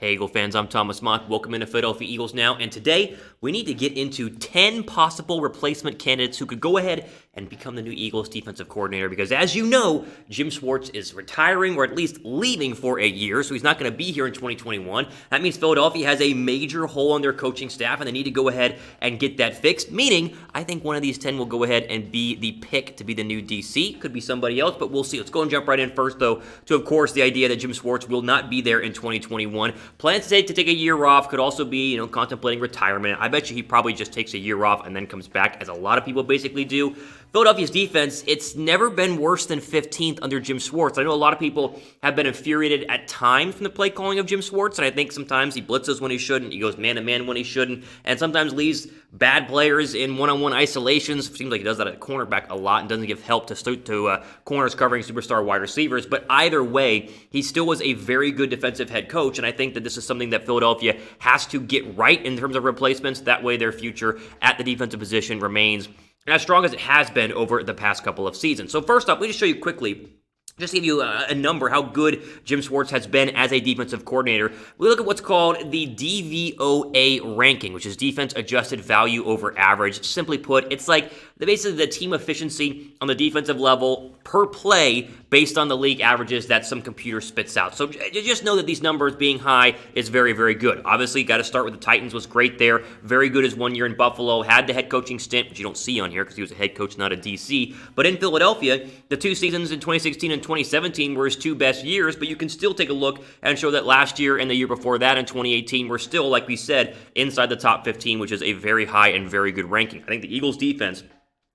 Hey Eagle fans, I'm Thomas Mott. Welcome into Philadelphia Eagles Now, and today we need to get into 10 possible replacement candidates who could go ahead and become the new Eagles defensive coordinator, because as you know, Jim Schwartz is retiring or at least leaving for a year, so he's not going to be here in 2021. That means Philadelphia has a major hole on their coaching staff, and they need to go ahead and get that fixed, meaning I think one of these 10 will go ahead and be the pick to be the new DC. Could be somebody else, but we'll see. Let's go and jump right in first, though, to, of course, the idea that Jim Schwartz will not be there in 2021. Plans to take a year off, could also be, contemplating retirement. I bet you he probably just takes a year off and then comes back, as a lot of people basically do. Philadelphia's defense, it's never been worse than 15th under Jim Schwartz. I know a lot of people have been infuriated at times from the play calling of Jim Schwartz, and I think sometimes he blitzes when he shouldn't, he goes man-to-man when he shouldn't, and sometimes leaves bad players in one-on-one isolations. Seems like he does that at cornerback a lot and doesn't give help to corners covering superstar wide receivers. But either way, he still was a very good defensive head coach, and I think that this is something that Philadelphia has to get right in terms of replacements. That way their future at the defensive position remains as strong as it has been over the past couple of seasons. So first up, let me just show you quickly, just to give you a number, how good Jim Schwartz has been as a defensive coordinator. We look at what's called the DVOA ranking, which is Defense Adjusted Value Over Average. Simply put, it's like basically the team efficiency on the defensive level per play based on the league averages that some computer spits out. So just know that these numbers being high is very, very good. Obviously, got to start with the Titans, was great there. Very good his 1 year in Buffalo. Had the head coaching stint, which you don't see on here because he was a head coach, not a DC. But in Philadelphia, the two seasons in 2016 and 2017 were his two best years, but you can still take a look and show that last year and the year before that in 2018 were still, like we said, inside the top 15, which is a very high and very good ranking. I think the Eagles defense,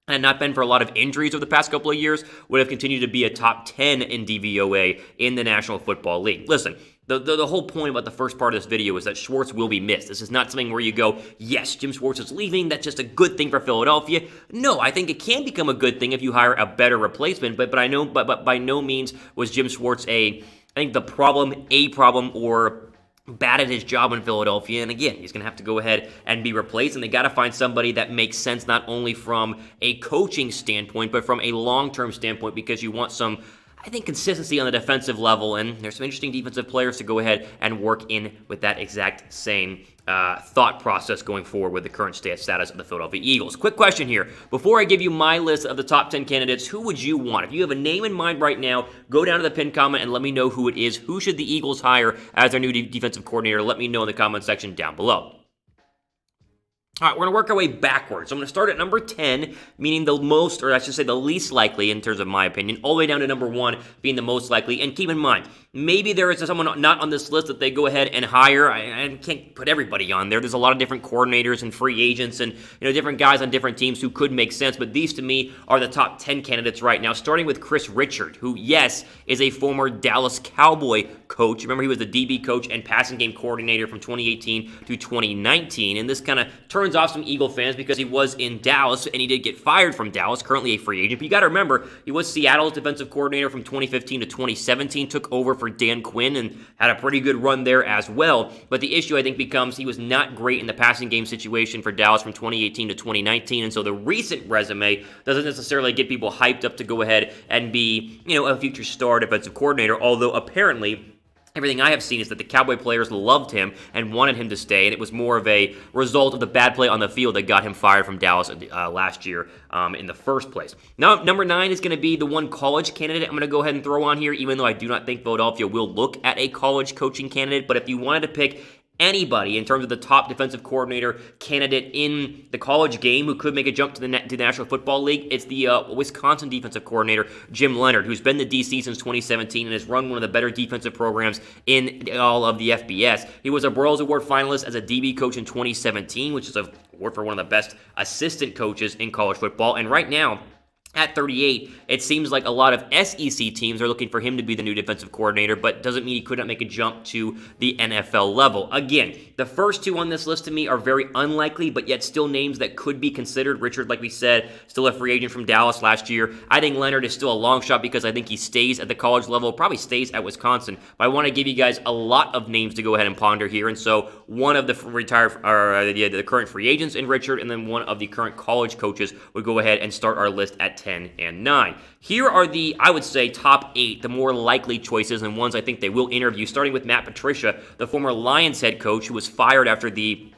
had not been for a lot of injuries over the past couple of years, would have continued to be a top 10 in DVOA in the National Football League. Listen, the whole point about the first part of this video is that Schwartz will be missed. This is not something where you go, yes, Jim Schwartz is leaving, that's just a good thing for Philadelphia. No, I think it can become a good thing if you hire a better replacement, but by no means was Jim Schwartz a problem, or bad at his job in Philadelphia. And again, he's going to have to go ahead and be replaced, and they got to find somebody that makes sense not only from a coaching standpoint, but from a long-term standpoint, because you want some, I think, consistency on the defensive level, and there's some interesting defensive players to go ahead and work in with that exact same thought process going forward with the current status of the Philadelphia Eagles. Quick question here. Before I give you my list of the top 10 candidates, who would you want? If you have a name in mind right now, go down to the pinned comment and let me know who it is. Who should the Eagles hire as their new defensive coordinator? Let me know in the comment section down below. All right, we're going to work our way backwards. So I'm going to start at number 10, meaning the most, or I should say the least likely in terms of my opinion, all the way down to number 1 being the most likely. And keep in mind, maybe there is someone not on this list that they go ahead and hire. I can't put everybody on there. There's a lot of different coordinators and free agents and different guys on different teams who could make sense. But these, to me, are the top 10 candidates right now, starting with KRIS Richard, who, yes, is a former Dallas Cowboy coach. Remember, he was the DB coach and passing game coordinator from 2018 to 2019. And this kind of turns off some Eagle fans because he was in Dallas and he did get fired from Dallas, currently a free agent. But you got to remember, he was Seattle's defensive coordinator from 2015 to 2017, took over for Dan Quinn and had a pretty good run there as well. But the issue, I think, becomes he was not great in the passing game situation for Dallas from 2018 to 2019. And so the recent resume doesn't necessarily get people hyped up to go ahead and be, a future star defensive coordinator, although apparently everything I have seen is that the Cowboy players loved him and wanted him to stay, and it was more of a result of the bad play on the field that got him fired from Dallas last year in the first place. Now, number 9 is going to be the one college candidate I'm going to go ahead and throw on here, even though I do not think Philadelphia will look at a college coaching candidate. But if you wanted to pick anybody in terms of the top defensive coordinator candidate in the college game who could make a jump to the National Football League, it's the Wisconsin defensive coordinator, Jim Leonhard, who's been the DC since 2017 and has run one of the better defensive programs in all of the FBS. He was a Broyles Award finalist as a DB coach in 2017, which is an award for one of the best assistant coaches in college football. And right now, at 38, it seems like a lot of SEC teams are looking for him to be the new defensive coordinator, but doesn't mean he could not make a jump to the NFL level. Again, the first two on this list to me are very unlikely, but yet still names that could be considered. Richard, like we said, still a free agent from Dallas last year. I think Leonard is still a long shot because I think he stays at the college level, probably stays at Wisconsin. But I want to give you guys a lot of names to go ahead and ponder here. And so one of the the current free agents in Richard, and then one of the current college coaches would go ahead and start our list at 10. 10-9. Here are the, I would say, top 8, the more likely choices and ones I think they will interview, starting with Matt Patricia, the former Lions head coach who was fired after the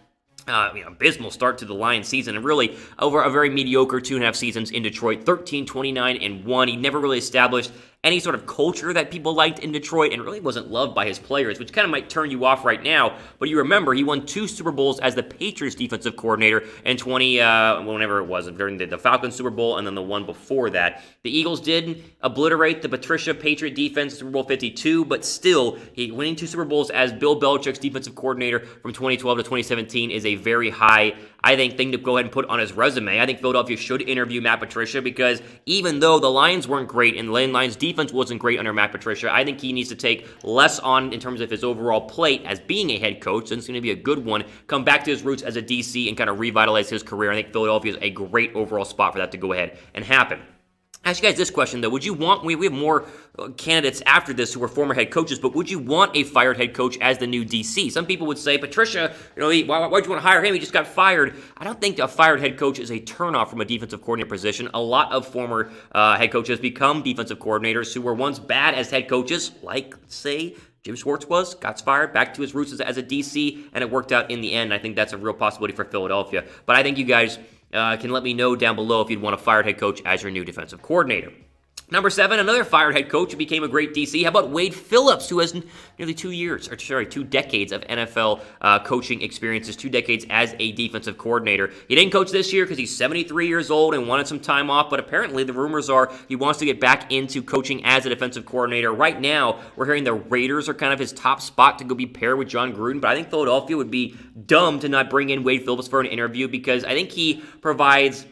abysmal start to the Lions season, and really over a very mediocre 2.5 seasons in Detroit, 13-29-1. He never really established any sort of culture that people liked in Detroit and really wasn't loved by his players, which kind of might turn you off right now. But you remember, he won 2 Super Bowls as the Patriots defensive coordinator in whenever it was, during the Falcons Super Bowl and then the one before that. The Eagles did obliterate the Patricia Patriot defense in Super Bowl 52, but still, winning 2 Super Bowls as Bill Belichick's defensive coordinator from 2012 to 2017 is a very high, I think, thing to go ahead and put on his resume. I think Philadelphia should interview Matt Patricia because even though the Lions weren't great and the Lions defense wasn't great under Matt Patricia, I think he needs to take less on in terms of his overall plate as being a head coach, and it's going to be a good one, come back to his roots as a DC and kind of revitalize his career. I think Philadelphia is a great overall spot for that to go ahead and happen. Ask you guys this question, though. Would you want, we have more candidates after this who are former head coaches, but would you want a fired head coach as the new DC? Some people would say, Patricia, why'd you want to hire him? He just got fired. I don't think a fired head coach is a turnoff from a defensive coordinator position. A lot of former head coaches become defensive coordinators who were once bad as head coaches, like, say, Jim Schwartz got fired, back to his roots as a DC, and it worked out in the end. I think that's a real possibility for Philadelphia. But I think you guys can let me know down below if you'd want a fired head coach as your new defensive coordinator. Number 7, another fired head coach who became a great DC. How about Wade Phillips, who has nearly 2 decades of NFL coaching experiences, 2 decades as a defensive coordinator. He didn't coach this year because he's 73 years old and wanted some time off, but apparently the rumors are he wants to get back into coaching as a defensive coordinator. Right now, we're hearing the Raiders are kind of his top spot to go be paired with John Gruden, but I think Philadelphia would be dumb to not bring in Wade Phillips for an interview because I think he provides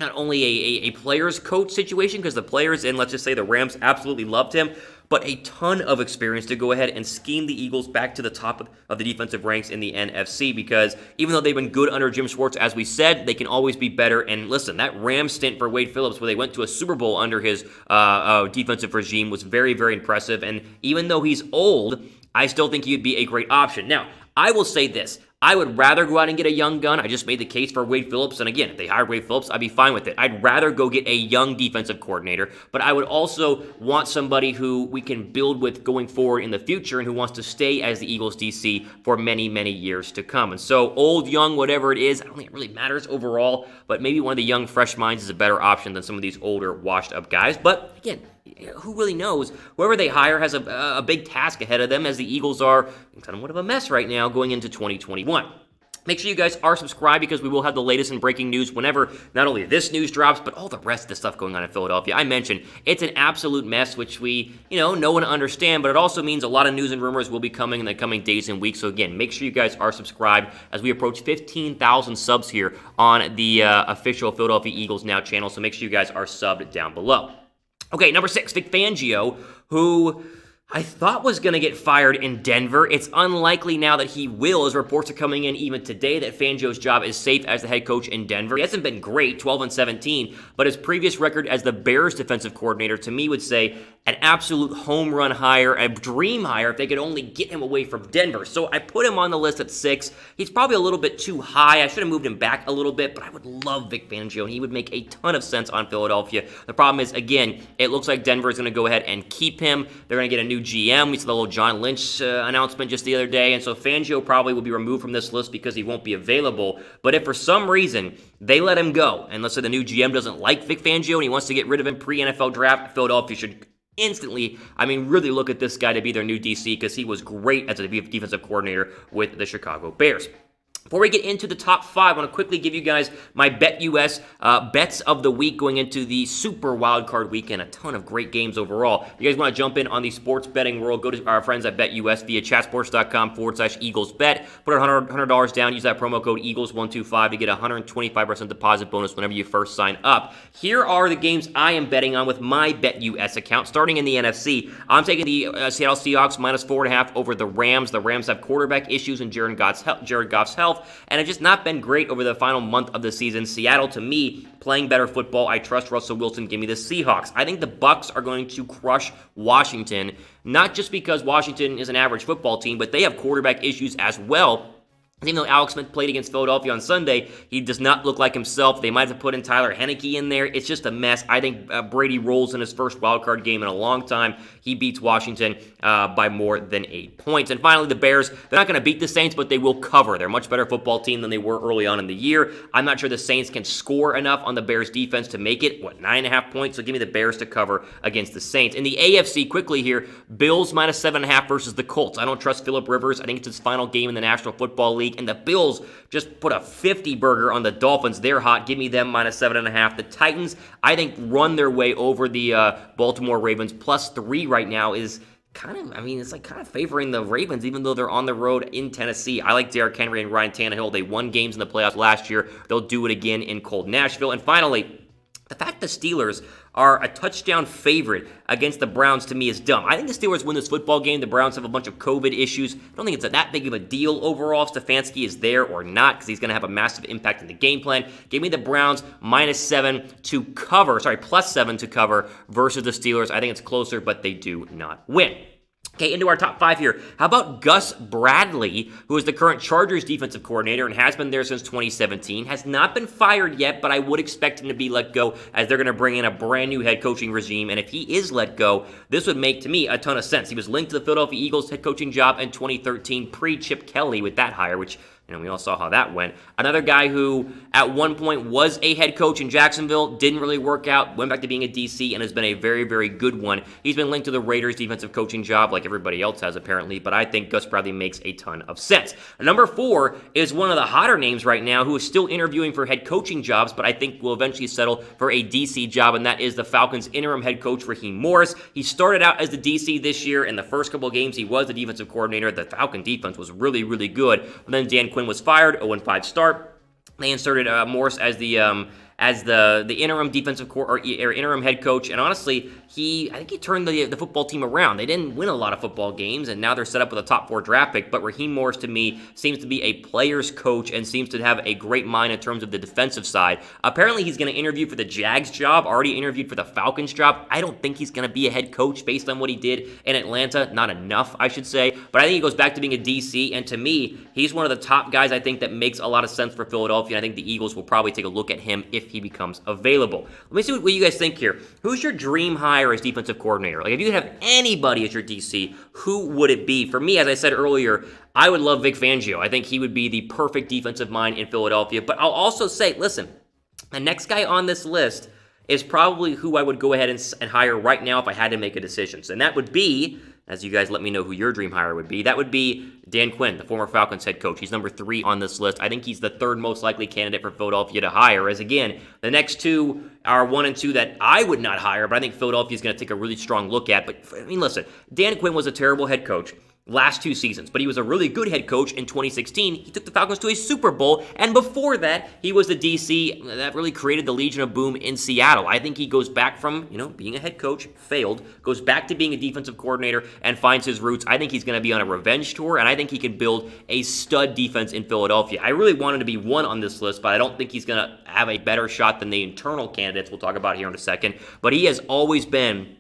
not only a player's coach situation, because the players in, let's just say, the Rams absolutely loved him, but a ton of experience to go ahead and scheme the Eagles back to the top of the defensive ranks in the NFC, because even though they've been good under Jim Schwartz, as we said, they can always be better. And listen, that Rams stint for Wade Phillips, where they went to a Super Bowl under his defensive regime, was very, very impressive. And even though he's old, I still think he would be a great option. Now, I will say this. I would rather go out and get a young gun. I just made the case for Wade Phillips. And again, if they hired Wade Phillips, I'd be fine with it. I'd rather go get a young defensive coordinator. But I would also want somebody who we can build with going forward in the future and who wants to stay as the Eagles DC for many, many years to come. And so old, young, whatever it is, I don't think it really matters overall. But maybe one of the young, fresh minds is a better option than some of these older, washed-up guys. But again, who really knows? Whoever they hire has a big task ahead of them, as the Eagles are somewhat of a mess right now going into 2021. Make sure you guys are subscribed because we will have the latest and breaking news whenever not only this news drops, but all the rest of the stuff going on in Philadelphia. I mentioned it's an absolute mess, which we, know and understand, but it also means a lot of news and rumors will be coming in the coming days and weeks. So again, make sure you guys are subscribed as we approach 15,000 subs here on the official Philadelphia Eagles Now channel. So make sure you guys are subbed down below. Okay, number 6, Vic Fangio, who I thought was going to get fired in Denver. It's unlikely now that he will, as reports are coming in even today that Fangio's job is safe as the head coach in Denver. He hasn't been great, 12-17, but his previous record as the Bears defensive coordinator, to me, would say an absolute home run hire, a dream hire if they could only get him away from Denver. So I put him on the list at 6. He's probably a little bit too high. I should have moved him back a little bit, but I would love Vic Fangio, and he would make a ton of sense on Philadelphia. The problem is, again, it looks like Denver is going to go ahead and keep him. They're going to get a new GM. We saw the little John Lynch announcement just the other day, and so Fangio probably will be removed from this list because he won't be available. But if for some reason they let him go, and let's say the new GM doesn't like Vic Fangio and he wants to get rid of him pre-NFL draft, Philadelphia should instantly, really look at this guy to be their new DC because he was great as a defensive coordinator with the Chicago Bears. Before we get into the top 5, I want to quickly give you guys my BetUS bets of the week going into the Super Wildcard Weekend. A ton of great games overall. If you guys want to jump in on the sports betting world, go to our friends at BetUS via chatsports.com/EaglesBet. Put $100 down. Use that promo code Eagles125 to get a 125% deposit bonus whenever you first sign up. Here are the games I am betting on with my BetUS account. Starting in the NFC, I'm taking the Seattle Seahawks -4.5 over the Rams. The Rams have quarterback issues and Jared Goff's health, and have just not been great over the final month of the season. Seattle, to me, playing better football. I trust Russell Wilson. Give me the Seahawks. I think the Bucs are going to crush Washington, not just because Washington is an average football team, but they have quarterback issues as well. Even though Alex Smith played against Philadelphia on Sunday, he does not look like himself. They might have put in Tyler Heineke in there. It's just a mess. I think Brady rolls in his first wildcard game in a long time. He beats Washington by more than 8 points. And finally, the Bears, they're not going to beat the Saints, but they will cover. They're a much better football team than they were early on in the year. I'm not sure the Saints can score enough on the Bears defense to make it, 9.5 points? So give me the Bears to cover against the Saints. In the AFC, quickly here, Bills minus 7.5 versus the Colts. I don't trust Phillip Rivers. I think it's his final game in the National Football League. And the Bills just put a 50 burger on the Dolphins. They're hot. Give me them minus 7.5. The Titans, I think, run their way over the Baltimore Ravens. Plus 3 right now is it's kind of favoring the Ravens, even though they're on the road in Tennessee. I like Derrick Henry and Ryan Tannehill. They won games in the playoffs last year. They'll do it again in cold Nashville. And finally, the fact the Steelers are a touchdown favorite against the Browns, to me, is dumb. I think the Steelers win this football game. The Browns have a bunch of COVID issues. I don't think it's that big of a deal overall if Stefanski is there or not, because he's going to have a massive impact in the game plan. Give me the Browns plus 7 to cover versus the Steelers. I think it's closer, but they do not win. Okay, into our top 5 here. How about Gus Bradley, who is the current Chargers defensive coordinator and has been there since 2017. Has not been fired yet, but I would expect him to be let go as they're going to bring in a brand new head coaching regime. And if he is let go, this would make, to me, a ton of sense. He was linked to the Philadelphia Eagles head coaching job in 2013, pre-Chip Kelly with that hire, which we all saw how that went. Another guy who at one point was a head coach in Jacksonville, didn't really work out, went back to being a DC, and has been a very, very good one. He's been linked to the Raiders defensive coaching job like everybody else has apparently, but I think Gus Bradley makes a ton of sense. Number 4 is one of the hotter names right now who is still interviewing for head coaching jobs, but I think will eventually settle for a DC job, and that is the Falcons interim head coach Raheem Morris. He started out as the DC this year. In the first couple of games, he was the defensive coordinator. The Falcon defense was really, really good. And then Dan Quinn was fired, 0-5 start. They inserted Morris as the interim defensive or interim head coach, and honestly, I think he turned the football team around. They didn't win a lot of football games, and now they're set up with a top 4 draft pick, but Raheem Morris, to me, seems to be a player's coach and seems to have a great mind in terms of the defensive side. Apparently, he's going to interview for the Jags job, already interviewed for the Falcons job. I don't think he's going to be a head coach based on what he did in Atlanta. Not enough, I should say, but I think he goes back to being a DC, and to me, he's one of the top guys I think that makes a lot of sense for Philadelphia. I think the Eagles will probably take a look at him if he becomes available. Let me see what you guys think here. Who's your dream hire as defensive coordinator? Like, if you could have anybody as your DC, who would it be? For me, as I said earlier, I would love Vic Fangio. I think he would be the perfect defensive mind in Philadelphia. But I'll also say, listen, the next guy on this list is probably who I would go ahead and hire right now if I had to make a decision. And that would be, as you guys let me know who your dream hire would be, that would be Dan Quinn, the former Falcons head coach. He's number 3 on this list. I think he's the 3rd most likely candidate for Philadelphia to hire, as again, the next 2 are 1 and 2 that I would not hire, but I think Philadelphia is going to take a really strong look at. But, I mean, listen, Dan Quinn was a terrible head coach last 2 seasons, but he was a really good head coach in 2016. He took the Falcons to a Super Bowl, and before that, he was the DC that really created the Legion of Boom in Seattle. I think he goes back from, being a head coach, failed, goes back to being a defensive coordinator, and finds his roots. I think he's going to be on a revenge tour, and I think he can build a stud defense in Philadelphia. I really want him to be 1 on this list, but I don't think he's going to have a better shot than the internal candidates we'll talk about here in a second. But he has always been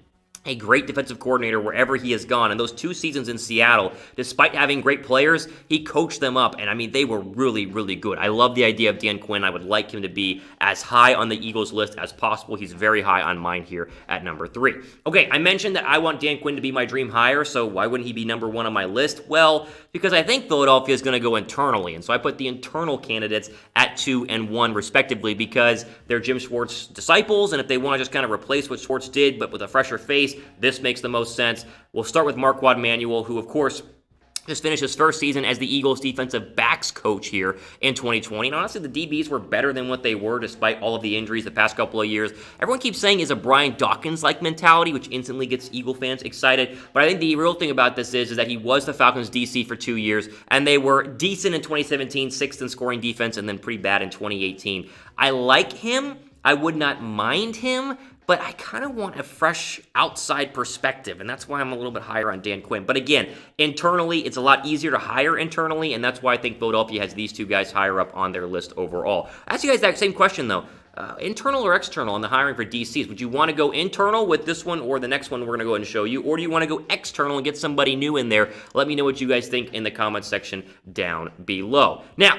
a great defensive coordinator wherever he has gone. And those 2 seasons in Seattle, despite having great players, he coached them up. And I mean, they were really, really good. I love the idea of Dan Quinn. I would like him to be as high on the Eagles list as possible. He's very high on mine here at number 3. Okay, I mentioned that I want Dan Quinn to be my dream hire, so why wouldn't he be number 1 on my list? Well, because I think Philadelphia is going to go internally. And so I put the internal candidates at 2 and 1 respectively, because they're Jim Schwartz disciples, and if they want to just kind of replace what Schwartz did, but with a fresher face, this makes the most sense. We'll start with Marquand Manuel, who, of course, just finished his first season as the Eagles defensive backs coach here in 2020. And honestly, the DBs were better than what they were despite all of the injuries the past couple of years. Everyone keeps saying is a Brian Dawkins-like mentality, which instantly gets Eagle fans excited. But I think the real thing about this is that he was the Falcons DC for 2 years, and they were decent in 2017, 6th in scoring defense, and then pretty bad in 2018. I like him. I would not mind him, but I kind of want a fresh outside perspective, and that's why I'm a little bit higher on Dan Quinn. But again, internally, it's a lot easier to hire internally, and that's why I think Philadelphia has these 2 guys higher up on their list overall. I ask you guys that same question, though. internal or external on the hiring for DCs? Would you want to go internal with this one or the next one we're going to go ahead and show you? Or do you want to go external and get somebody new in there? Let me know what you guys think in the comments section down below. Now,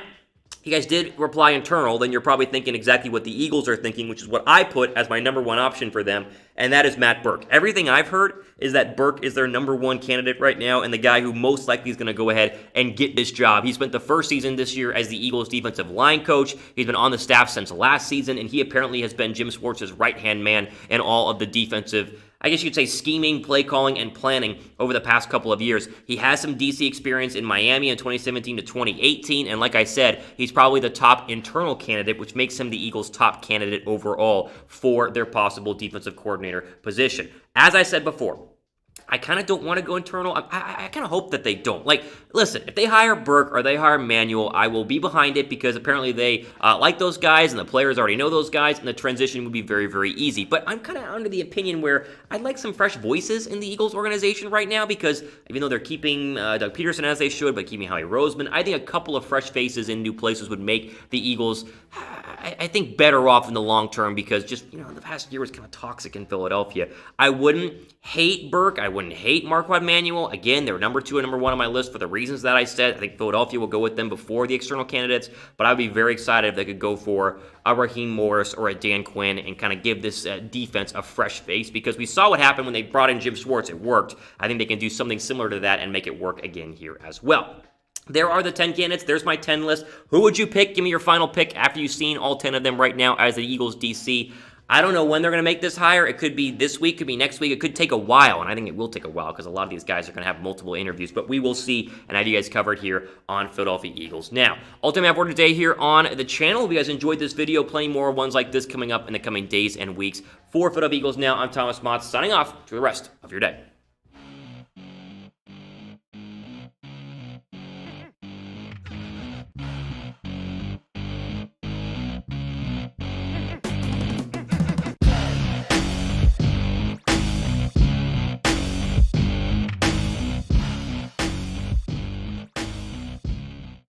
if you guys did reply internal, then you're probably thinking exactly what the Eagles are thinking, which is what I put as my number one option for them, and that is Matt Burke. Everything I've heard is that Burke is their number one candidate right now and the guy who most likely is going to go ahead and get this job. He spent the first season this year as the Eagles defensive line coach. He's been on the staff since last season, and he apparently has been Jim Schwartz's right-hand man in all of the defensive, I guess you could say, scheming, play calling, and planning over the past couple of years. He has some DC experience in Miami in 2017 to 2018, and like I said, he's probably the top internal candidate, which makes him the Eagles' top candidate overall for their possible defensive coordinator position. As I said before, I kind of don't want to go internal. I kind of hope that they don't. Like, listen, if they hire Burke or they hire Manuel, I will be behind it because apparently they like those guys and the players already know those guys and the transition would be very, very easy. But I'm kind of under the opinion where I'd like some fresh voices in the Eagles organization right now because even though they're keeping Doug Peterson as they should, but keeping Howie Roseman, I think a couple of fresh faces in new places would make the Eagles, I think, better off in the long term because just, the past year was kind of toxic in Philadelphia. I wouldn't hate Burke. I wouldn't hate Marquand Manuel. Again, they were number 2 and number 1 on my list for the reasons that I said. I think Philadelphia will go with them before the external candidates, but I'd be very excited if they could go for a Raheem Morris or a Dan Quinn and kind of give this defense a fresh face because we saw what happened when they brought in Jim Schwartz. It worked. I think they can do something similar to that and make it work again here as well. There are the 10 candidates. There's my 10 list. Who would you pick? Give me your final pick after you've seen all 10 of them right now as the Eagles DC. I don't know when they're going to make this hire. It could be this week, could be next week. It could take a while, and I think it will take a while because a lot of these guys are going to have multiple interviews, but we will see, and I have you guys covered here on Philadelphia Eagles. Now, ultimately, I have word today here on the channel. If you guys enjoyed this video, plenty more ones like this coming up in the coming days and weeks. For Philadelphia Eagles Now, I'm Thomas Mott, signing off to the rest of your day.